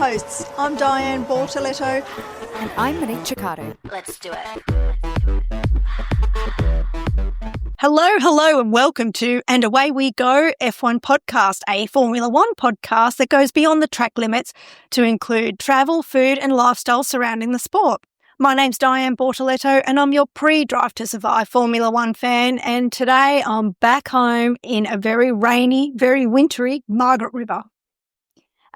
hosts. I'm Diane Bortoletto. And I'm Monique Ciccardo. Let's do it. Hello, and welcome to And Away We Go F1 podcast, a Formula One podcast that goes beyond the track limits to include travel, food, and lifestyle surrounding the sport. My name's Diane Bortoletto, and I'm your pre-Drive to Survive Formula One fan. And today I'm back home in a very rainy, very wintry Margaret River.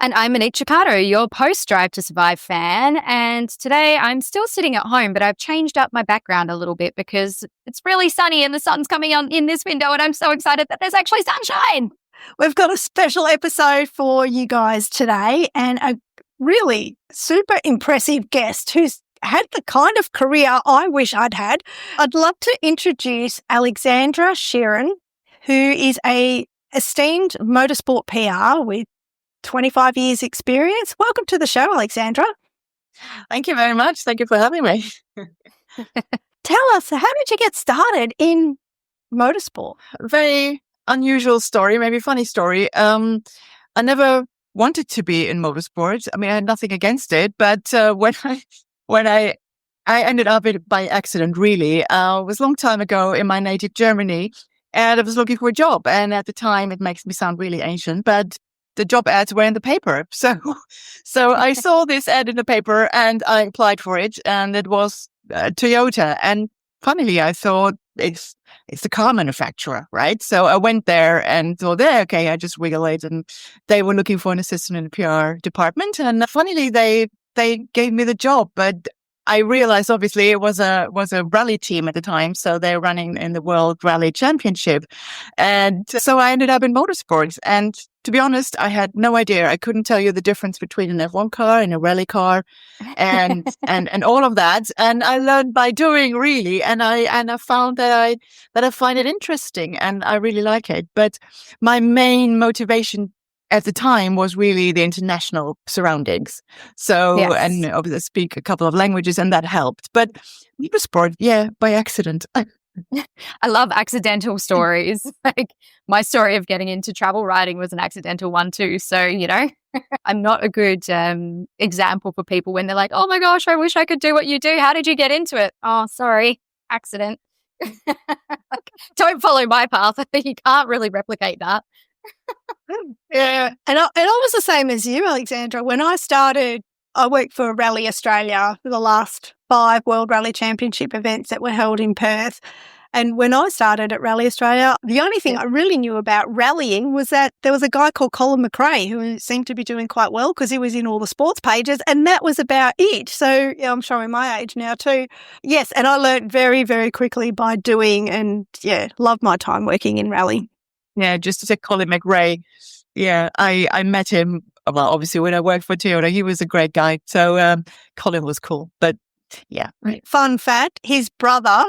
And I'm Monique Ciccardo, your post-Drive to Survive fan. And today I'm still sitting at home, but I've changed up my background a little bit because it's really sunny and the sun's coming on in this window, and I'm so excited that there's actually sunshine. We've got a special episode for you guys today, and a really super impressive guest who's had the kind of career I wish I'd had. I'd love to introduce Alexandra Schieren, who is a esteemed motorsport PR with 25 years experience. Welcome to the show, Alexandra. Thank you very much. Thank you for having me. Tell us, how did you get started in motorsport? Very unusual story, maybe funny story. I never wanted to be in motorsport. I mean, I had nothing against it, but when I ended up by accident, really. It was a long time ago in my native Germany, and I was looking for a job. And at the time, it makes me sound really ancient, but the job ads were in the paper. So I saw this ad in the paper and I applied for it, and it was Toyota. And funnily, I thought it's the car manufacturer, right? So I went there and thought, okay, I just wiggle it. And they were looking for an assistant in the PR department. And funnily, they gave me the job, but I realized obviously it was a rally team at the time, so they're running in the World Rally Championship, and so I ended up in motorsports. And to be honest, I had no idea. I couldn't tell you the difference between an F1 car and a rally car, and and all of that. And I learned by doing, really, and I found that I find it interesting and I really like it. But my main motivation at the time was really the international surroundings. So, yes. And obviously I speak a couple of languages, and that helped. But motorsport, by accident. I love accidental stories. Like my story of getting into travel writing was an accidental one too. So, I'm not a good example for people when they're like, oh my gosh, I wish I could do what you do. How did you get into it? Oh, sorry, accident. Don't follow my path. I think you can't really replicate that. Yeah, and I was the same as you, Alexandra. When I started, I worked for Rally Australia for the last 5 World Rally Championship events that were held in Perth. And when I started at Rally Australia, the only thing I really knew about rallying was that there was a guy called Colin McRae who seemed to be doing quite well because he was in all the sports pages, and that was about it. So I'm showing my age now too. Yes, and I learned very, very quickly by doing, and loved my time working in rally. Yeah, just to say Colin McRae. Yeah, I met him, well, obviously when I worked for Toyota. He was a great guy. So Colin was cool. But yeah. Fun fact, his brother,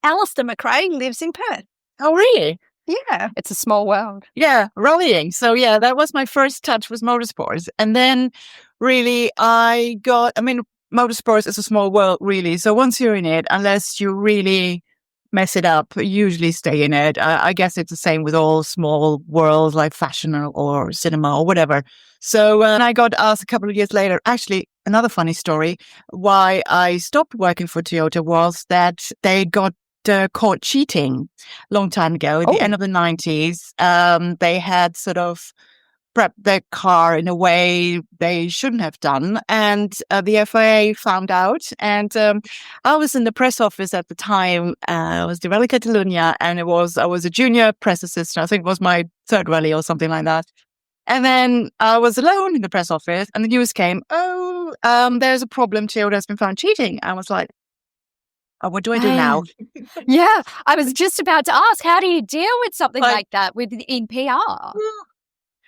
Alistair McRae, lives in Perth. Oh, really? Yeah. It's a small world. Yeah, rallying. So that was my first touch with motorsports. And then really motorsports is a small world, really. So once you're in it, unless you really mess it up, usually stay in it. I guess it's the same with all small worlds like fashion or cinema or whatever. So I got asked a couple of years later, actually, another funny story, why I stopped working for Toyota was that they got caught cheating a long time ago, at the end of the 90s. They had sort of prepped their car in a way they shouldn't have done, and the FIA found out. And I was in the press office at the time. I was the Rally Catalunya, and I was a junior press assistant. I think it was my 3rd rally or something like that. And then I was alone in the press office, and the news came, there's a problem, Toyota has been found cheating. I was like, what do I do now? Yeah, I was just about to ask, how do you deal with something like that in PR?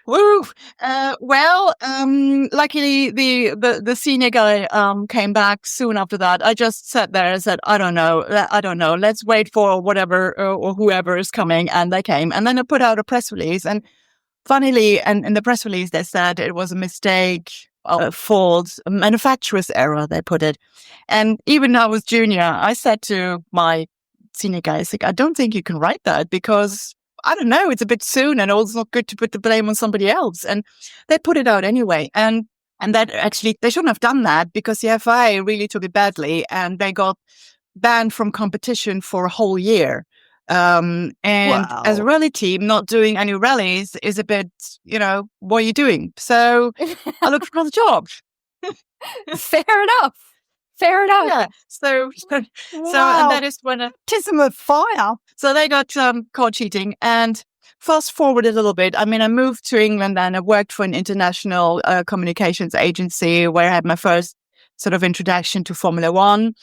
Woo! Luckily the senior guy came back soon after that. I just sat there and said, I don't know. Let's wait for whatever or whoever is coming. And they came. And then I put out a press release. And funnily, and in the press release, they said it was a mistake, a fault, a manufacturer's error, they put it. And even though I was junior, I said to my senior guys, I don't think you can write that because I don't know, it's a bit soon and it's not good to put the blame on somebody else. And they put it out anyway. And And that actually, they shouldn't have done that because the FIA really took it badly and they got banned from competition for a whole year. And as a Wow. rally team, not doing any rallies is a bit, what are you doing? So I looked for another job. Fair enough. Fair enough. Yeah. So and Wow. that is when Baptism of fire. so they got caught cheating. And fast forward a little bit. I mean, I moved to England and I worked for an international communications agency where I had my first sort of introduction to Formula One.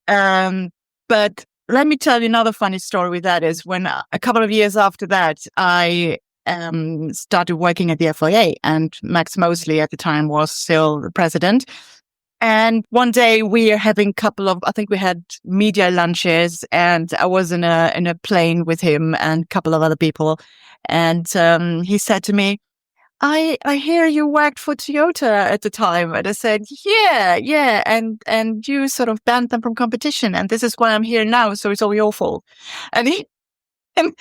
But let me tell you another funny story with that is when a couple of years after that, I started working at the FIA, and Max Mosley at the time was still the president. And one day we are having I think we had media lunches, and I was in a plane with him and a couple of other people. And he said to me, I hear you worked for Toyota at the time. And I said, yeah. And you sort of banned them from competition. And this is why I'm here now. So it's all your fault. And he, and,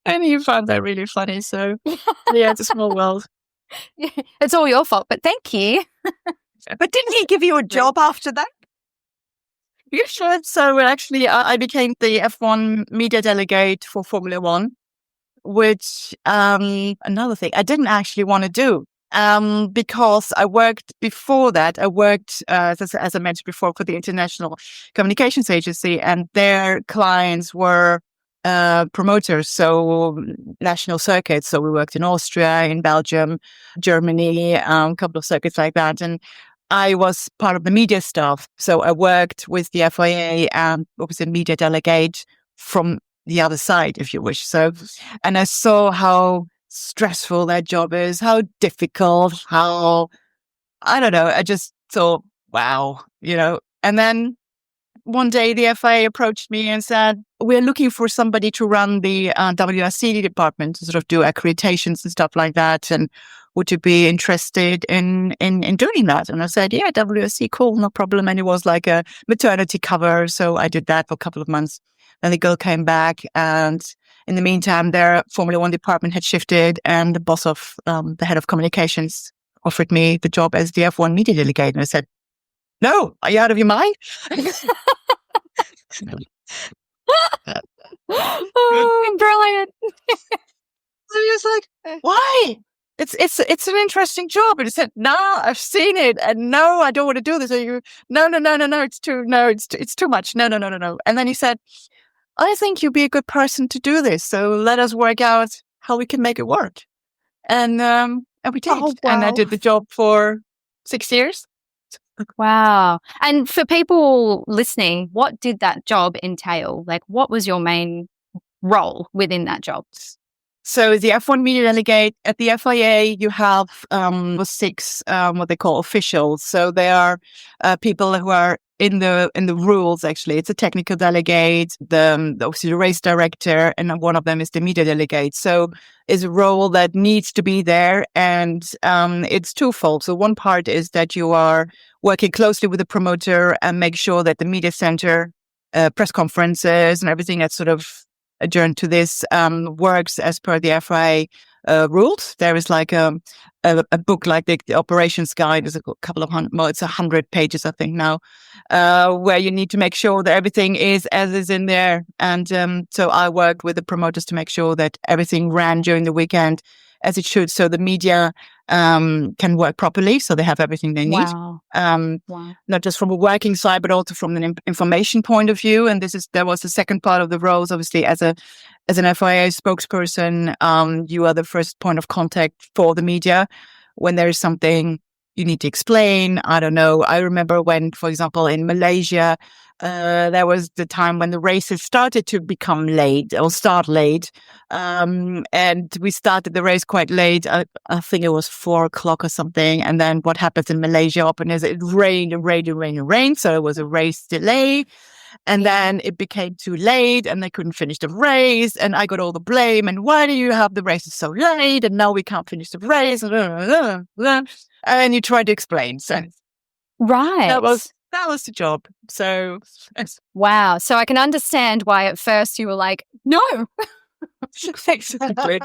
and he found that really funny. So yeah, it's a small world. It's all your fault, but thank you. But didn't he give you a job after that? Yeah, sure. So actually, I became the F1 media delegate for Formula One, which another thing I didn't actually want to do because I worked before that. I worked, as I mentioned before, for the International Communications Agency, and their clients were promoters, so national circuits. So we worked in Austria, in Belgium, Germany, a couple of circuits like that. And I was part of the media staff. So I worked with the FIA and was a media delegate from the other side, if you wish. So, and I saw how stressful that job is, how difficult, I don't know. I just thought, wow, and then one day the FIA approached me and said, we're looking for somebody to run the WRC department, to sort of do accreditations and stuff like that. And would you be interested in doing that? And I said, yeah, WRC, cool, no problem. And it was like a maternity cover. So I did that for a couple of months. Then the girl came back, and in the meantime, their Formula One department had shifted, and the boss of the head of communications offered me the job as the F1 media delegate. And I said, no, are you out of your mind? Oh, brilliant. So he was like, why? It's an interesting job. And he said, no, I've seen it. And no, I don't want to do this. And no, it's too much. No. And then he said, I think you'd be a good person to do this. So let us work out how we can make it work. And we did. Oh, wow. And I did the job for 6 years. Wow. And for people listening, what did that job entail? Like, what was your main role within that job? So the F1 media delegate at the FIA, you have 6 what they call officials. So they are people who are in the rules. Actually, it's a technical delegate, obviously the race director, and one of them is the media delegate. So it's a role that needs to be there, and it's twofold. So one part is that you are working closely with the promoter and make sure that the media center, press conferences, and everything that's sort of adjourned to this works as per the FIA rules. There is like a book, like the operations guide. There's a couple of it's 100 pages, I think now, where you need to make sure that everything is as is in there. And so I worked with the promoters to make sure that everything ran during the weekend as it should, so the media can work properly, so they have everything they need. Wow. Not just from a working side, but also from an information point of view. And there was the second part of the roles. Obviously, as an FIA spokesperson, you are the first point of contact for the media when there is something you need to explain. I don't know. I remember when, for example, in Malaysia, there was the time when the races started to become late or start late. And we started the race quite late. I think it was 4:00 or something. And then what happens in Malaysia Open is it rained. So it was a race delay. And then it became too late and they couldn't finish the race. And I got all the blame. And why do you have the races so late? And now we can't finish the race. And you try to explain. So Right. that was the job. So Wow. So I can understand why at first you were like, no. exactly.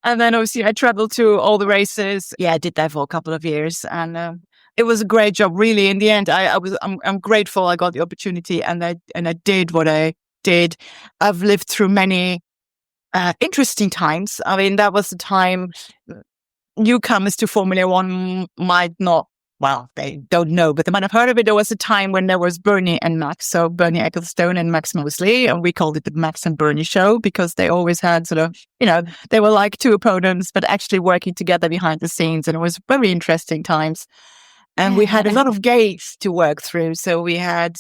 And then obviously I traveled to all the races. Yeah, I did that for a couple of years, and it was a great job. Really, in the end, I'm grateful I got the opportunity, and I did what I did. I've lived through many interesting times. I mean, that was the time newcomers to Formula One might not. Well, they don't know, but they might have heard of it. There was a time when there was Bernie and Max, so Bernie Ecclestone and Max Mosley, and we called it the Max and Bernie show because they always had sort of, they were like two opponents, but actually working together behind the scenes, and it was very interesting times. And we had a lot of gates to work through. So we had,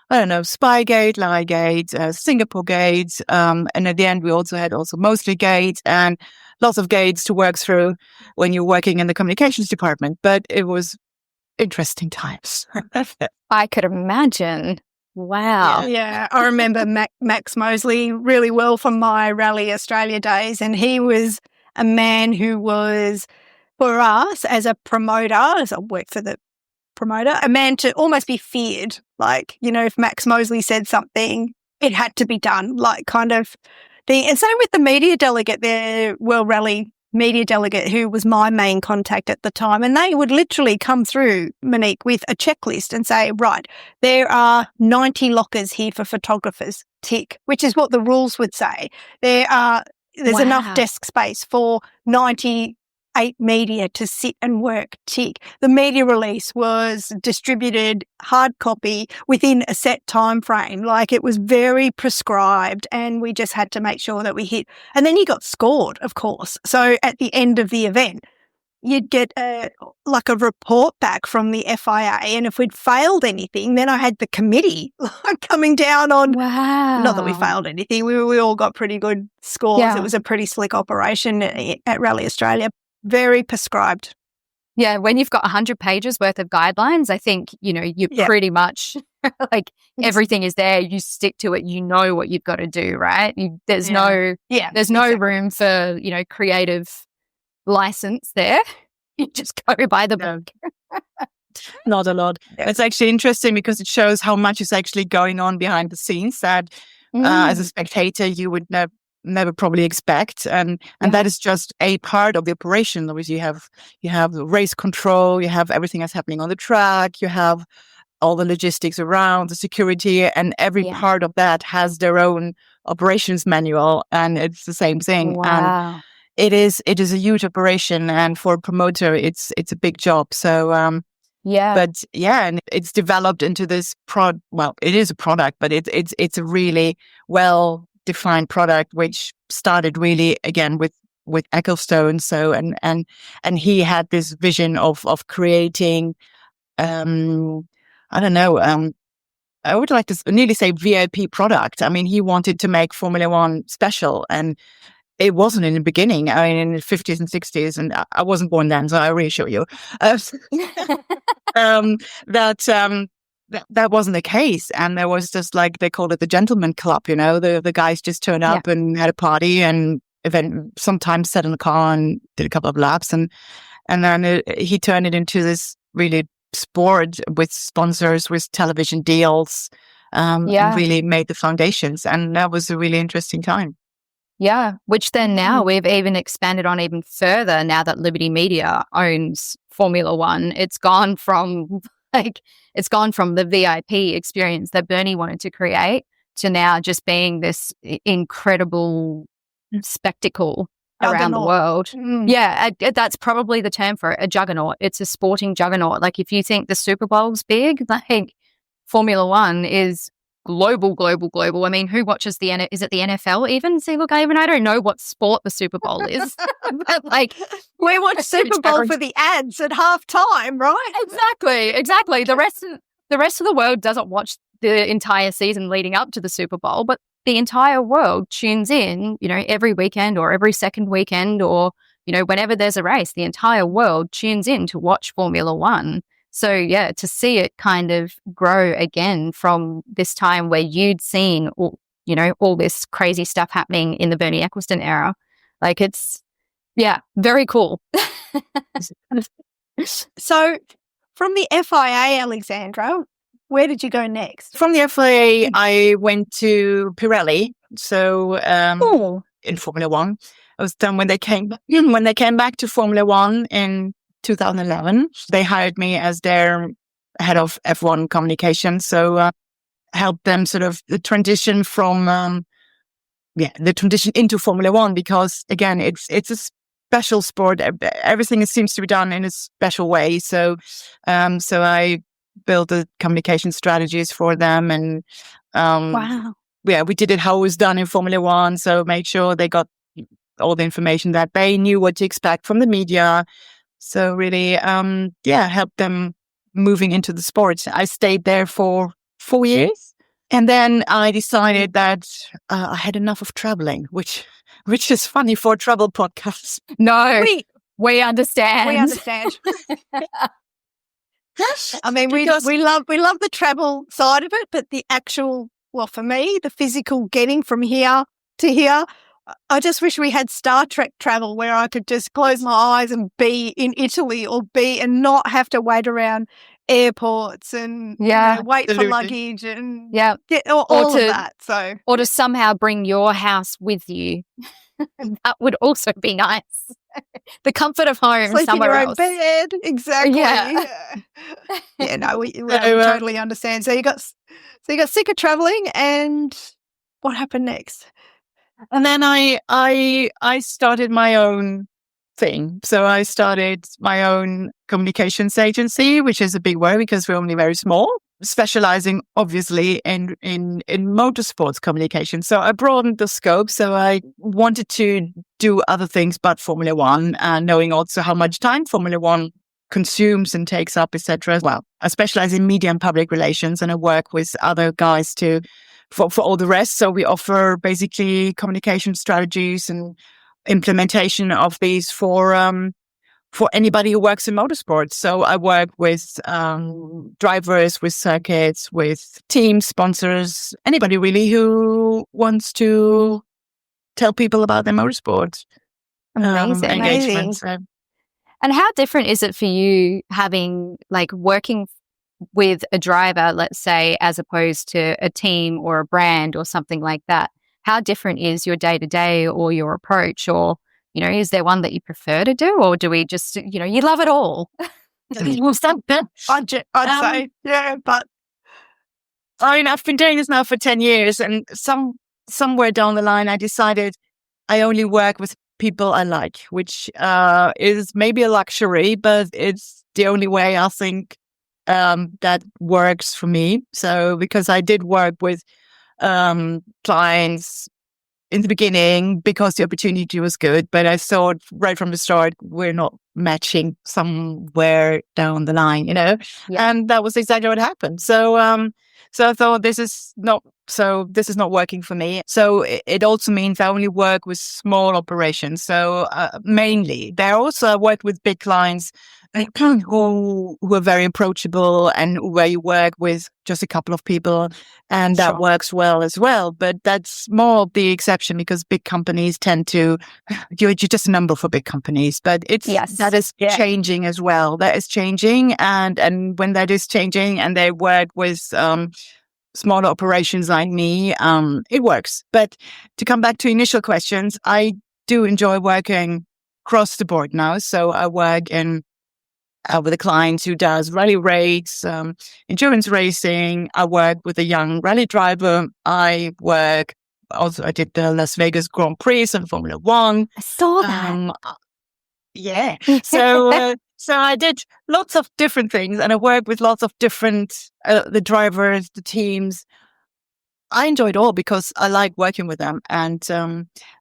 Spygate, Liegate, Singapore Gate, and at the end we also had Mosley Gate and lots of gates to work through when you're working in the communications department. But it was interesting times. I could imagine. Wow. Yeah, I remember Max Mosley really well from my Rally Australia days, and he was a man who was, for us as a promoter, as I work for the promoter, a man to almost be feared. Like, if Max Mosley said something, it had to be done, like kind of thing. And same with the media delegate, the World Rally media delegate, who was my main contact at the time. And they would literally come through, Monique, with a checklist and say, right, there are 90 lockers here for photographers, tick, which is what the rules would say. There's enough desk space for 98 media to sit and work, tick. The media release was distributed hard copy within a set time frame. Like, it was very prescribed, and we just had to make sure that we hit. And then you got scored, of course. So at the end of the event, you'd get a report back from the FIA, and if we'd failed anything, then I had the committee coming down on. Wow. Not that we failed anything. We all got pretty good scores. Yeah. It was a pretty slick operation at Rally Australia. Very prescribed. Yeah, when you've got 100 pages worth of guidelines, I think, you pretty much like everything is there. You stick to it. You know what you've got to do, right? There's no room for, creative license there. You just go by the book. Not a lot. Yeah. It's actually interesting because it shows how much is actually going on behind the scenes that as a spectator you would never probably expect, and that is just a part of the operation. Obviously, you have the race control, you have everything that's happening on the track, you have all the logistics around the security, and every part of that has their own operations manual, and it's the same thing. Wow. And it is a huge operation, and for a promoter, it's a big job. So and it's developed into this it is a product, but it's a really well-defined product, which started really again with Ecclestone. So and he had this vision of creating I would like to nearly say VIP product. I mean, he wanted to make Formula One special, and it wasn't in the beginning. I mean, in the 50s and 60s, and I wasn't born then, so I reassure you that wasn't the case. And there was just, like, they called it the gentleman club, the guys just turned up and had a party, and sometimes sat in the car and did a couple of laps, and then he turned it into this really sport with sponsors, with television deals, and really made the foundations. And that was a really interesting time. Yeah, which then now we've even expanded on even further now that Liberty Media owns Formula One. It's gone from the VIP experience that Bernie wanted to create to now just being this incredible spectacle around the world. Yeah, that's probably the term for it, a juggernaut. It's a sporting juggernaut. Like, if you think the Super Bowl's big, like, Formula One is global. I mean, who watches is it the NFL even? See, look, I don't know what sport the Super Bowl is. But, like, we watch Super Bowl for the ads at halftime, right? Exactly. The rest of the world doesn't watch the entire season leading up to the Super Bowl, but the entire world tunes in, every weekend or every second weekend, or, whenever there's a race, the entire world tunes in to watch Formula One. So, yeah, to see it kind of grow again from this time where you'd seen all this crazy stuff happening in the Bernie Ecclestone era, like, it's, very cool. So from the FIA, Alexandra, where did you go next? From the FIA, I went to Pirelli, so in Formula One. was done when they came back to Formula One in 2011. They hired me as their head of F1 communication. So helped them sort of the transition from the transition into Formula One, because again, it's a special sport. Everything seems to be done in a special way. So I built the communication strategies for them, and Wow. we did it how it was done in Formula One. So made sure they got all the information, that they knew what to expect from the media. So really, helped them moving into the sport. I stayed there for 4 years. And then I decided that I had enough of traveling, which is funny for a travel podcast. No, we understand. We understand. I mean, we love the travel side of it, but the actual, well, for me, the physical getting from here to here, I just wish we had Star Trek travel where I could just close my eyes and be in Italy and not have to wait around airports and wait for luggage and get all of that. So, or to somehow bring your house with you. That would also be nice. The comfort of home sleep somewhere in your else. own bed, exactly. Yeah, no, we totally understand. So you got sick of traveling, and what happened next? And then I started my own thing. So I started my own communications agency, which is a big word because we're only very small, specializing obviously in motorsports communication. So I broadened the scope. So I wanted to do other things but Formula One, and knowing also how much time Formula One consumes and takes up, etc. Well, I specialize in media and public relations, and I work with other guys for all the rest. So we offer basically communication strategies and implementation of these for anybody who works in motorsports. So I work with drivers, with circuits, with teams, sponsors, anybody really who wants to tell people about their motorsport engagement. So. And how different is it for you having working with a driver, let's say, as opposed to a team or a brand or something like that? How different is your day-to-day or your approach, or, is there one that you prefer to do, or do we just, you love it all? I'd say, yeah, but I mean, I've been doing this now for 10 years, and somewhere down the line, I decided I only work with people I like, which is maybe a luxury, but it's the only way I think that works for me. So because I did work with clients in the beginning because the opportunity was good, but I thought right from the start we're not matching somewhere down the line, and that was exactly what happened. So I thought this is not working for me. So it also means I only work with small operations. So mainly there also I work with big clients who are very approachable and where you work with just a couple of people, and that works well as well. But that's more the exception because big companies tend to, you're just a number for big companies. But that is changing as well. That is changing, and when that is changing, and they work with smaller operations like me, it works. But to come back to initial questions, I do enjoy working across the board now. So I work with a client who does rally race, endurance racing. I work with a young rally driver. I did the Las Vegas Grand Prix and Formula One. I saw that. Yeah. So I did lots of different things, and I worked with lots of different, the drivers, the teams. I enjoy it all because I like working with them. And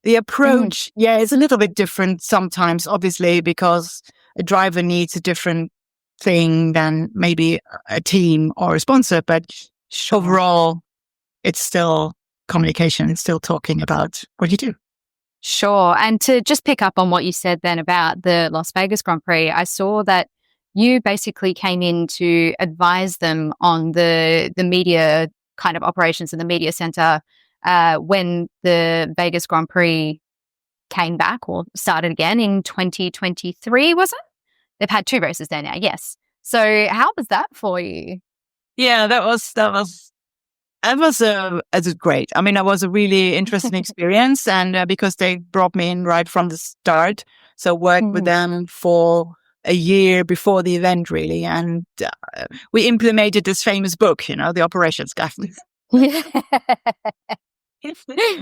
the approach, is a little bit different sometimes, obviously, because a driver needs a different thing than maybe a team or a sponsor. But overall, it's still communication. It's still talking about what you do. Sure. And to just pick up on what you said then about the Las Vegas Grand Prix, I saw that you basically came in to advise them on the media kind of operations in the media center when the Vegas Grand Prix came back or started again in 2023, was it? They've had 2 races there now, yes. So how was that for you? Yeah, that was It was great. I mean, it was a really interesting experience, and because they brought me in right from the start, so worked with them for a year before the event, really, and we implemented this famous book, the operations guide. Yeah.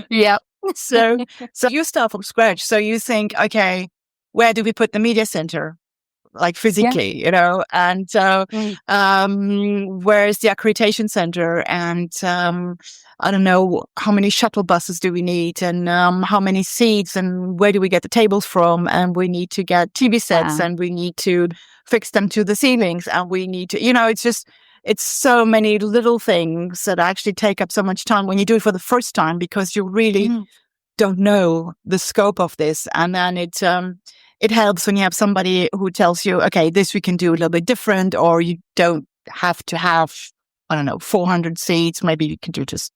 Yeah. So you start from scratch. So you think, okay, where do we put the media center? Like physically, and where's the accreditation center? And I don't know, how many shuttle buses do we need? And how many seats? And where do we get the tables from? And we need to get TV sets, and we need to fix them to the ceilings. And we need to, it's so many little things that actually take up so much time when you do it for the first time, because you really don't know the scope of this. And then it helps when you have somebody who tells you, okay, this we can do a little bit different, or you don't have to have, 400 seats. Maybe you can do just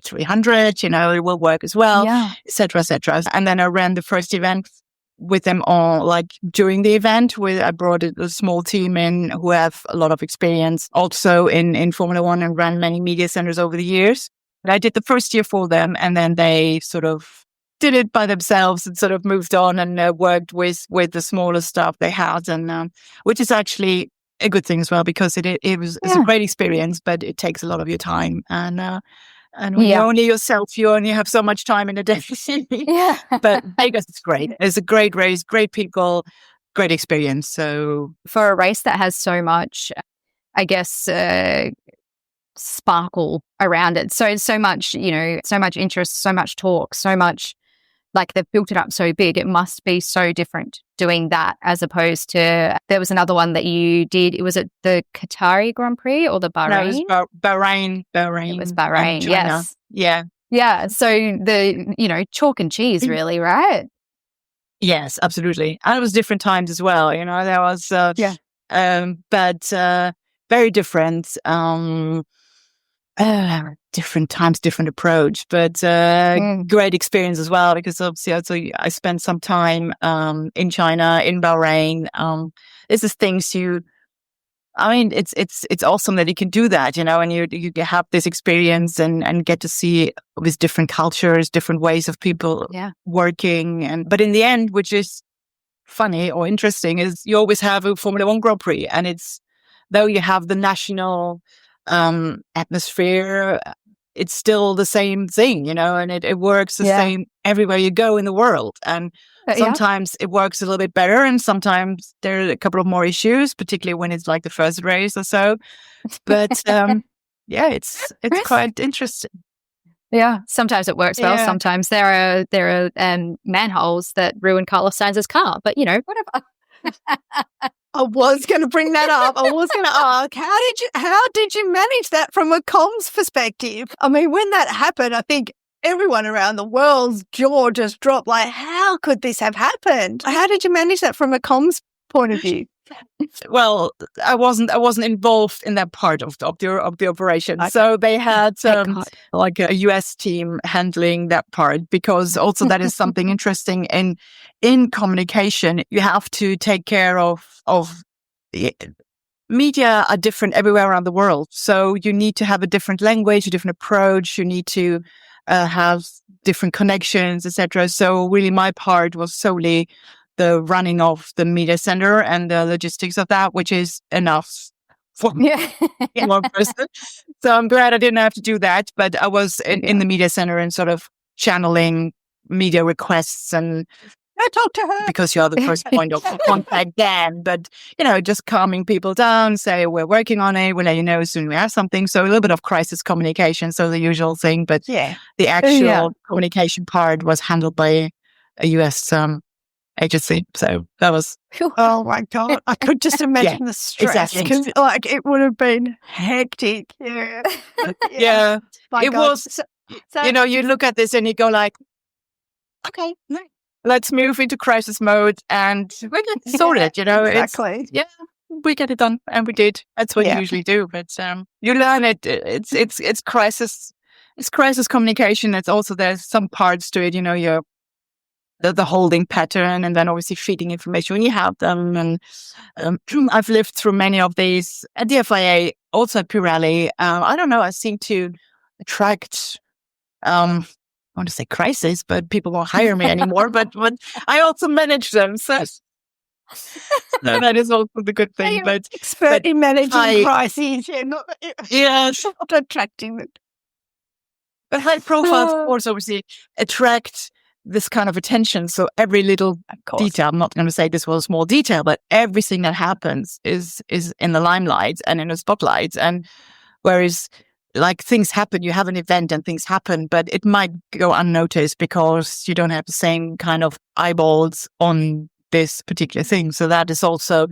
300, it will work as well, et cetera, et cetera. And then I ran the first event with them all, like during the event, I brought a small team in who have a lot of experience also in Formula One, and ran many media centers over the years. But I did the first year for them, and then they sort of did it by themselves and sort of moved on and worked with the smaller staff they had, and which is actually a good thing as well, because it's a great experience, but it takes a lot of your time, and when you're only yourself, you only have so much time in a day. But Vegas is great. It's a great race, great people, great experience. So for a race that has so much, I guess, sparkle around it, so much, so much interest, so much talk, so much. Like, they've built it up so big, it must be so different doing that as opposed to, there was another one that you did. Was it the Qatari Grand Prix or the Bahrain? No, it was Bahrain. It was Bahrain, yes. Yeah. Yeah, so the, chalk and cheese really, right? Yes, absolutely. And it was different times as well, there was, but very different. Different times, different approach, but great experience as well, because obviously also I spent some time in China, in Bahrain. This is things it's awesome that you can do that, and you have this experience and get to see these different cultures, different ways of people working. But in the end, which is funny or interesting, is you always have a Formula One Grand Prix, and though you have the national atmosphere, it's still the same thing, and it works the same everywhere you go in the world. And sometimes it works a little bit better, and sometimes there are a couple of more issues, particularly when it's like the first race or so. But it's quite interesting. Yeah, sometimes it works well. Sometimes there are manholes that ruin Carlos Sainz's car, but whatever. I was going to bring that up. I was going to ask, how did you manage that from a comms perspective? I mean, when that happened, I think everyone around the world's jaw just dropped. Like, how could this have happened? How did you manage that from a comms point of view? Well, I wasn't involved in that part of the operation. Okay. So they had like a US team handling that part, because also that is something interesting in communication. You have to take care of media are different everywhere around the world. So you need to have a different language, a different approach. You need to have different connections, etc. So really my part was solely the running of the media center and the logistics of that, which is enough for one person. So I'm glad I didn't have to do that, but I was in the media center and sort of channeling media requests, and I talk to her because you're the first point of contact then. But just calming people down, say we're working on it, we'll let you know as soon as we have something. So a little bit of crisis communication, so the usual thing. But the actual communication part was handled by a US agency. So that was oh my God, I could just imagine the stress. Exactly. Like, it would have been hectic. It was so, you look at this and you go like, okay, let's move into crisis mode and we can sort it. Exactly. We get it done, and we did. That's what you usually do. But you learn it. It's crisis. It's crisis communication. It's also, there's some parts to it. You're the holding pattern, and then obviously feeding information when you have them. And I've lived through many of these at the FIA, also at Pirelli. I don't know. I seem to attract, I want to say crisis, but people won't hire me anymore. But I also manage them, so that is also the good thing. You're But expert in managing I- crises. Yeah, not yes, not attracting them. but high profile sports obviously attract this kind of attention. So every little Of course. detail, I'm not going to say this was a small detail, but everything that happens is in the limelight and in the spotlight. And whereas like things happen, you have an event and things happen, but it might go unnoticed because you don't have the same kind of eyeballs on this particular thing. So that is also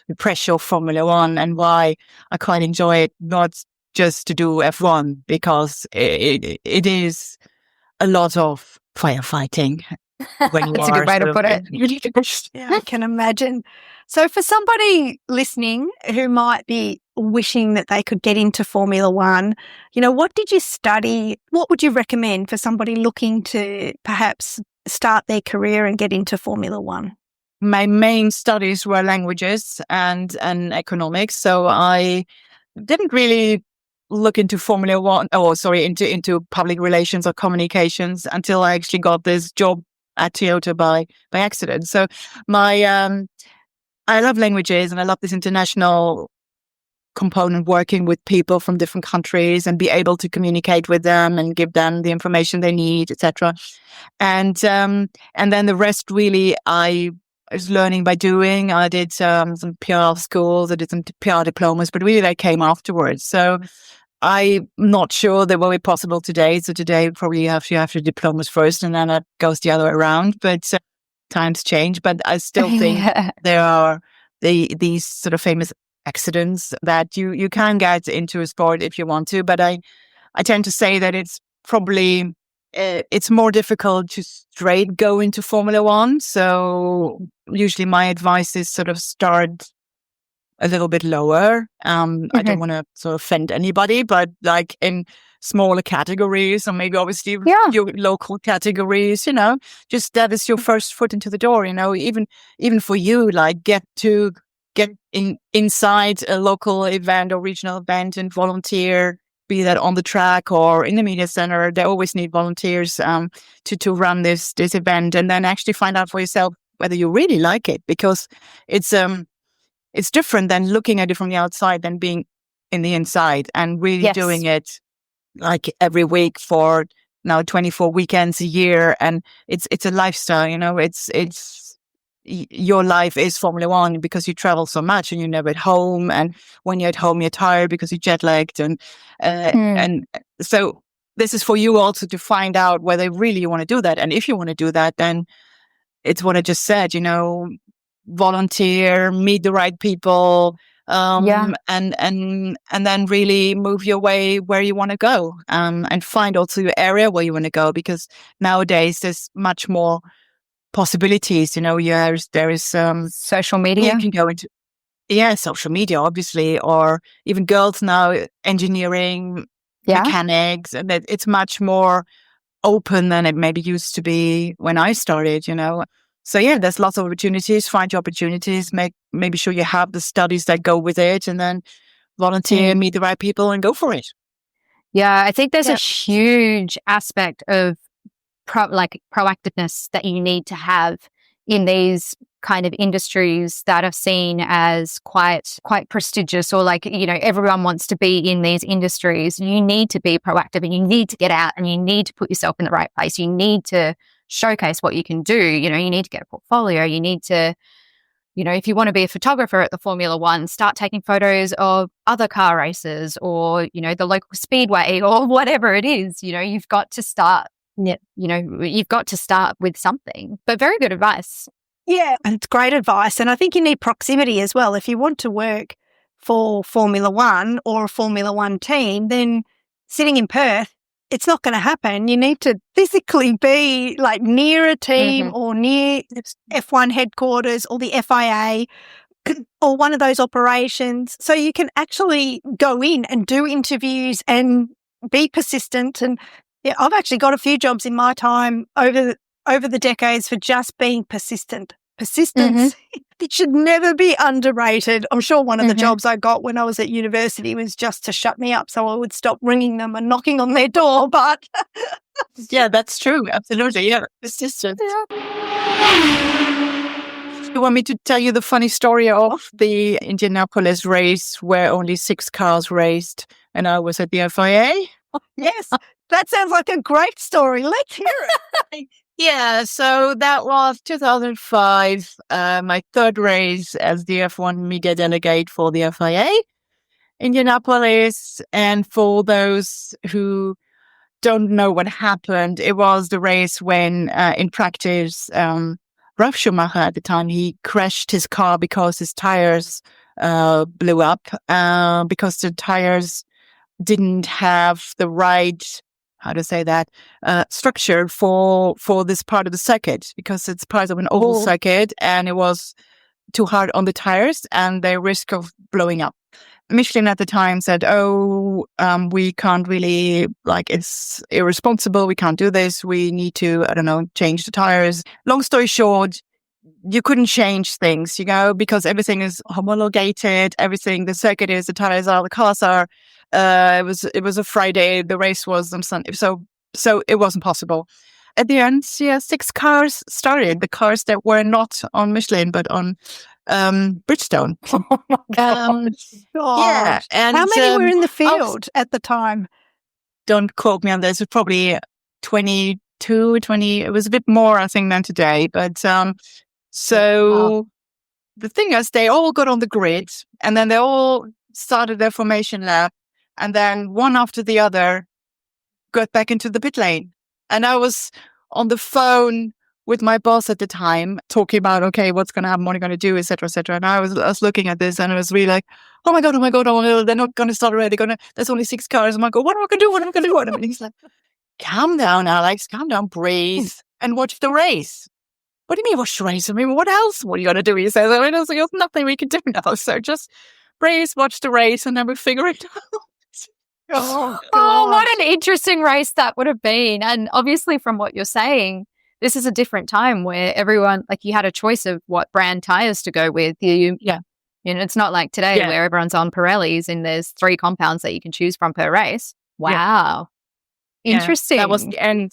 the pressure of Formula One and why I quite enjoy it, not just to do F1, because it is a lot of firefighting. When you That's a are good way to sort of put it. Yeah, I can imagine. So for somebody listening who might be wishing that they could get into Formula One, what did you study? What would you recommend for somebody looking to perhaps start their career and get into Formula One? My main studies were languages and economics. So I didn't really look into Formula One, into public relations or communications until I actually got this job at Toyota by accident. So I love languages and I love this international component, working with people from different countries and be able to communicate with them and give them the information they need, etc. And then the rest really I was learning by doing. I did some PR schools, I did some PR diplomas, but really they came afterwards. So I'm not sure that will be possible today. So today probably you have the diplomas first and then it goes the other way around. But times change. But I still think there are these sort of famous accidents that you can get into a sport if you want to. But I tend to say that it's probably it's more difficult to straight go into Formula One. So usually my advice is sort of start a little bit lower. I don't want to sort of offend anybody, but like in smaller categories or maybe obviously your local categories, just that is your first foot into the door, even for you, like get inside a local event or regional event and volunteer, be that on the track or in the media center. They always need volunteers to run this event, and then actually find out for yourself whether you really like it, because it's different than looking at it from the outside than being in the inside and really doing it like every week for now 24 weekends a year. And it's a lifestyle, it's your life is Formula One because you travel so much and you're never at home. And when you're at home, you're tired because you're jet lagged. And so this is for you also to find out whether really you want to do that. And if you want to do that, then it's what I just said, volunteer, meet the right people, and then really move your way where you want to go, and find also your area where you want to go, because nowadays there's much more possibilities. There is social media. You can go into social media, obviously, or even girls now, engineering, mechanics, and it's much more open than it maybe used to be when I started. So there's lots of opportunities. Find your opportunities. Maybe sure you have the studies that go with it, and then volunteer, meet the right people, and go for it. Yeah, I think there's a huge aspect of proactiveness that you need to have in these kind of industries that are seen as quite prestigious, or everyone wants to be in these industries. You need to be proactive, and you need to get out, and you need to put yourself in the right place. You need to showcase what you can do. You need to get a portfolio. You need to, if you want to be a photographer at the Formula One, start taking photos of other car races or, the local speedway or whatever it is. You've got to start, you've got to start with something. But very good advice. Yeah, and it's great advice. And I think you need proximity as well. If you want to work for Formula One or a Formula One team, then sitting in Perth, it's not going to happen. You need to physically be like near a team or near F1 headquarters or the FIA or one of those operations, so you can actually go in and do interviews and be persistent. And I've actually got a few jobs in my time over the decades for just being persistent persistence. It should never be underrated. I'm sure one of the jobs I got when I was at university was just to shut me up so I would stop ringing them and knocking on their door. But Yeah, that's true. Absolutely. Yeah. Persistence. You want me to tell you the funny story of the Indianapolis race where only 6 cars raced and I was at the FIA? yes, that sounds like a great story. Let's hear it. Yeah, so that was 2005, my third race as the F1 media delegate for the FIA, Indianapolis. And for those who don't know what happened, it was the race when, in practice, Ralf Schumacher at the time, he crashed his car because his tires blew up, because the tires didn't have the right, how to say that, structure for this part of the circuit, because it's part of an oval circuit and it was too hard on the tires and they risk of blowing up. Michelin at the time said, we can't really, it's irresponsible. We can't do this. We need to, change the tires. Long story short, you couldn't change things, because everything is homologated, everything, the circuit is, the tires are, the cars are. It was a Friday. The race was on Sunday. So it wasn't possible. At the end, 6 cars started, the cars that were not on Michelin, but on Bridgestone. Oh my God. Yeah. And how many were in the field at the time? Don't quote me on this. It was probably 22, 20. It was a bit more, I think, than today. But the thing is, they all got on the grid and then they all started their formation lap. And then one after the other got back into the pit lane. And I was on the phone with my boss at the time, talking about, okay, what's going to happen, what are you going to do, et cetera, et cetera. And I was looking at this and I was really like, oh my God, they're not going to start already. There's only 6 cars. I'm like, what am I going to do? What am I going to do? And he's like, calm down, Alex, calm down, breathe and watch the race. What do you mean watch the race? I mean, what else? What are you going to do? He says, there's nothing we can do now. So just breathe, watch the race and then we'll figure it out. Oh, what an interesting race that would have been. And obviously from what you're saying, this is a different time where everyone, you had a choice of what brand tires to go with. It's not like today where everyone's on Pirellis and there's 3 compounds that you can choose from per race. Wow. Yeah. Interesting. That was the end.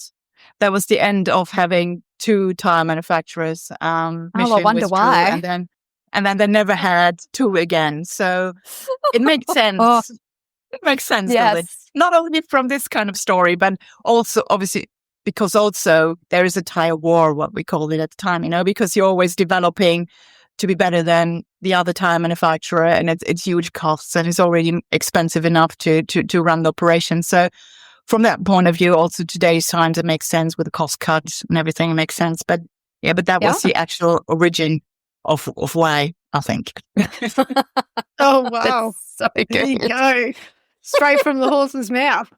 That was the end of having 2 tire manufacturers. I wonder why. And then they never had 2 again. So it makes sense. It makes sense, doesn't it? Not only from this kind of story, but also, obviously, because also there is a tire war, what we called it at the time, because you're always developing to be better than the other tire manufacturer, and it's huge costs, and it's already expensive enough to run the operation. So from that point of view, also today's times, it makes sense with the cost cuts and everything. It makes sense. But that was the actual origin of why, I think. Oh, wow. So good. There you go. Straight from the horse's mouth.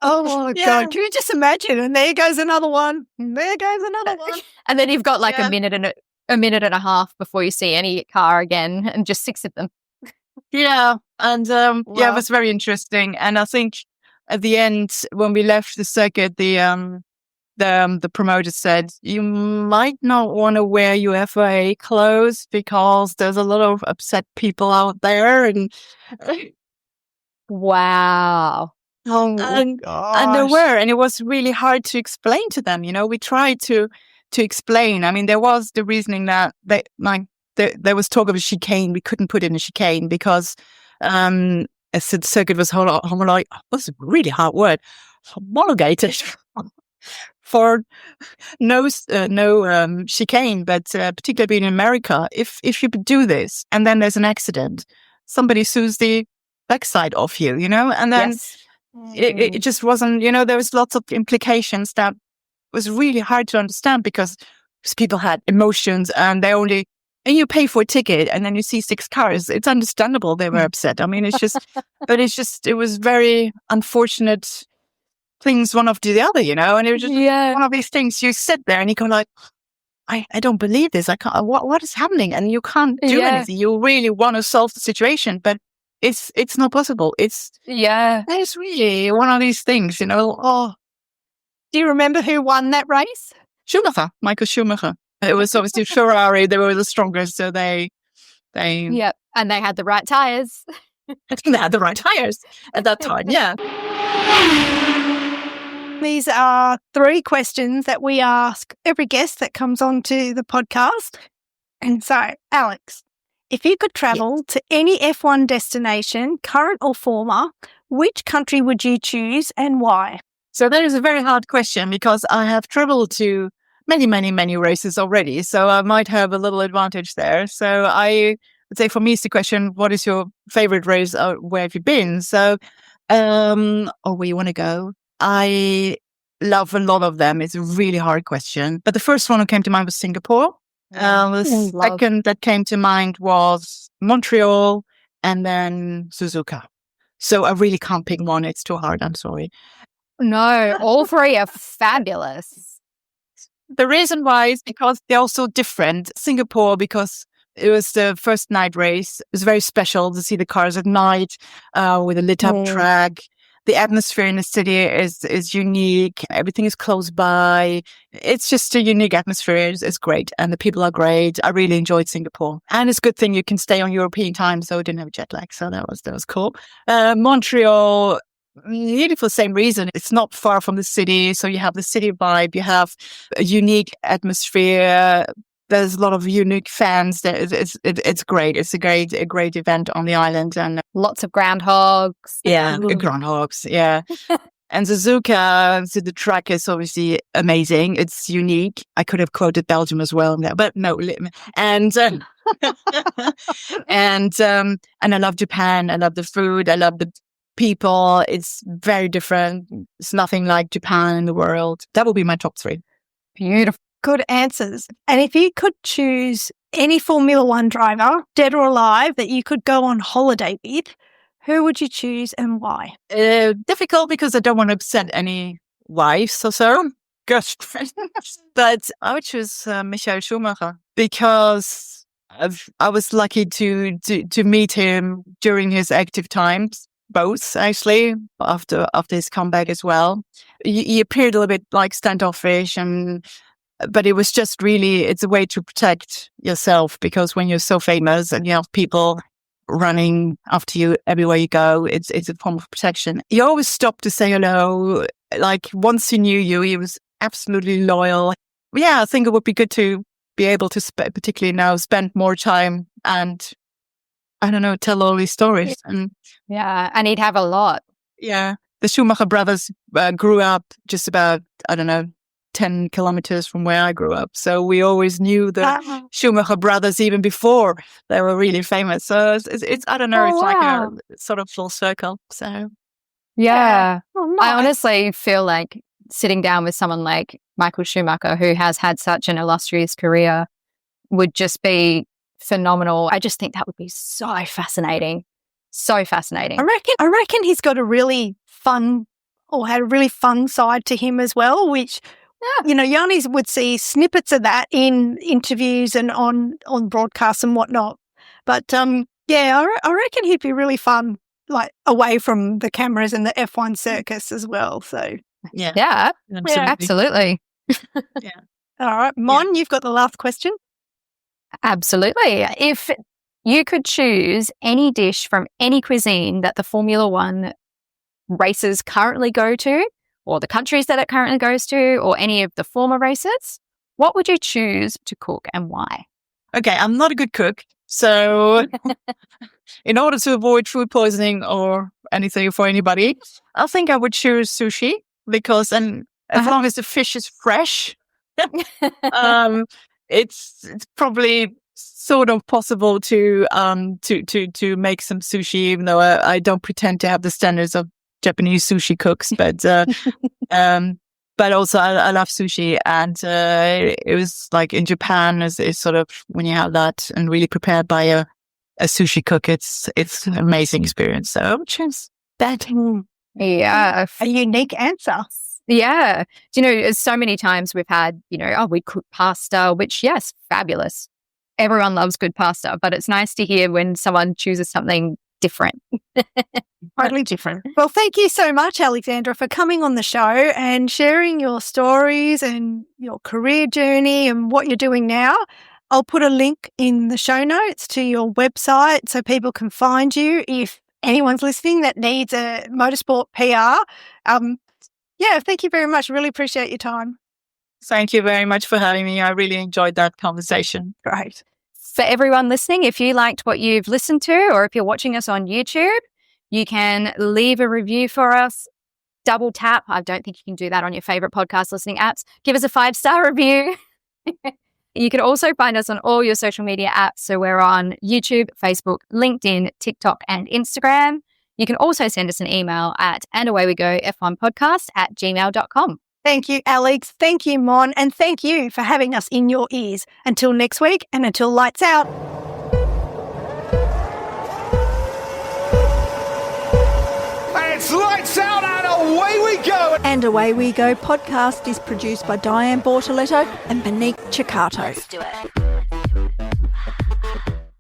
Oh my God. Can you just imagine? And there goes another one. And there goes another one. And then you've got a minute and a half before you see any car again, and just 6 of them. Yeah. And it was very interesting. And I think at the end, when we left the circuit, the promoter said, you might not want to wear your FIA clothes because there's a lot of upset people out there. And wow. Oh my gosh. And they were, and it was really hard to explain to them. We tried to explain. I mean, there was the reasoning that there was talk of a chicane. We couldn't put in a chicane because the circuit was homologated. What's a really hard word? Homologated for no chicane. But particularly in America, if you do this and then there's an accident, somebody sues the backside of you, and then. Yes. It just wasn't, there was lots of implications that was really hard to understand because people had emotions and and you pay for a ticket and then you see 6 cars. It's understandable they were upset. I mean, it was very unfortunate things one after the other, and it was just one of these things you sit there and you go like, I don't believe this. I can't, what is happening? And you can't do anything. You really want to solve the situation, but it's not possible. It's really one of these things, Oh, do you remember who won that race? Michael Schumacher. It was obviously Ferrari. They were the strongest, so they Yep. And they had the right tyres. they had the right tires at that time. Yeah. These are 3 questions that we ask every guest that comes onto the podcast. And so, Alex, if you could travel to any F1 destination, current or former, which country would you choose and why? So that is a very hard question because I have traveled to many, many, many races already. So I might have a little advantage there. So I would say for me, it's the question, what is your favorite race? Where have you been? So, or where you want to go? I love a lot of them. It's a really hard question. But the first one that came to mind was Singapore. The second that came to mind was Montreal and then Suzuka. So I really can't pick one. It's too hard. I'm sorry. No, all 3 are fabulous. The reason why is because they're all so different. Singapore, because it was the first night race. It was very special to see the cars at night with a lit up track. The atmosphere in the city is unique. Everything is close by. It's just a unique atmosphere. It's great. And the people are great. I really enjoyed Singapore. And it's a good thing you can stay on European time, so I didn't have jet lag. So that was cool. Montreal, nearly for the same reason. It's not far from the city. So you have the city vibe. You have a unique atmosphere. There's a lot of unique fans. It's great. It's a great event on the island, and lots of groundhogs. Yeah, groundhogs. Yeah, and Suzuka. So the track is obviously amazing. It's unique. I could have quoted Belgium as well, but no. And and I love Japan. I love the food. I love the people. It's very different. It's nothing like Japan in the world. That will be my top 3. Beautiful. Good answers. And if you could choose any Formula One driver, dead or alive, that you could go on holiday with, who would you choose and why? Difficult because I don't want to upset any wives or so. Gosh. But I would choose Michael Schumacher because I was lucky to meet him during his active times. Both, actually, after his comeback as well. He appeared a little bit like standoffish but it was just really, it's a way to protect yourself because when you're so famous and you have people running after you everywhere you go, it's a form of protection. He always stopped to say hello. Like once he knew you, he was absolutely loyal. Yeah, I think it would be good to be able to, particularly now, spend more time and, I don't know, tell all these stories. And he'd have a lot. Yeah. The Schumacher brothers grew up just about, 10 kilometers from where I grew up. So we always knew the Schumacher brothers even before they were really famous. So it's I don't know, like a sort of full circle. So yeah. Oh, nice. I honestly feel like sitting down with someone like Michael Schumacher, who has had such an illustrious career, would just be phenomenal. I just think that would be so fascinating. So fascinating. I reckon he's got a really fun had a really fun side to him as well, which Yanni would see snippets of that in interviews and on broadcasts and whatnot. But I reckon he'd be really fun, like away from the cameras and the F1 circus as well. So yeah, absolutely. Yeah. All right, Mon, you've got the last question. Absolutely. If you could choose any dish from any cuisine that the Formula One races currently go to, or the countries that it currently goes to, or any of the former races, what would you choose to cook and why? Okay, I'm not a good cook. So in order to avoid food poisoning or anything for anybody, I think I would choose sushi because as long as the fish is fresh, it's probably sort of possible to make some sushi, even though I don't pretend to have the standards of Japanese sushi cooks, but also I love sushi, and it was like in Japan is sort of when you have that and really prepared by a sushi cook, it's an amazing experience. So I would choose that. Yeah, a unique answer. Yeah, so many times we've had, we cook pasta, which yes, fabulous. Everyone loves good pasta, but it's nice to hear when someone chooses something different. Totally different. Well, thank you so much, Alexandra, for coming on the show and sharing your stories and your career journey and what you're doing now. I'll put a link in the show notes to your website so people can find you if anyone's listening that needs a motorsport PR. Thank you very much. Really appreciate your time. Thank you very much for having me. I really enjoyed that conversation. Great. For everyone listening, if you liked what you've listened to, or if you're watching us on YouTube, you can leave a review for us. Double tap. I don't think you can do that on your favorite podcast listening apps. Give us a 5-star review. You can also find us on all your social media apps. So we're on YouTube, Facebook, LinkedIn, TikTok, and Instagram. You can also send us an email at andawaywegof1podcast@gmail.com. Thank you, Alex. Thank you, Mon. And thank you for having us in your ears. Until next week and until lights out. It's lights out and away we go. And Away We Go podcast is produced by Diane Bortoletto and Monique Ciccato. Let's do it.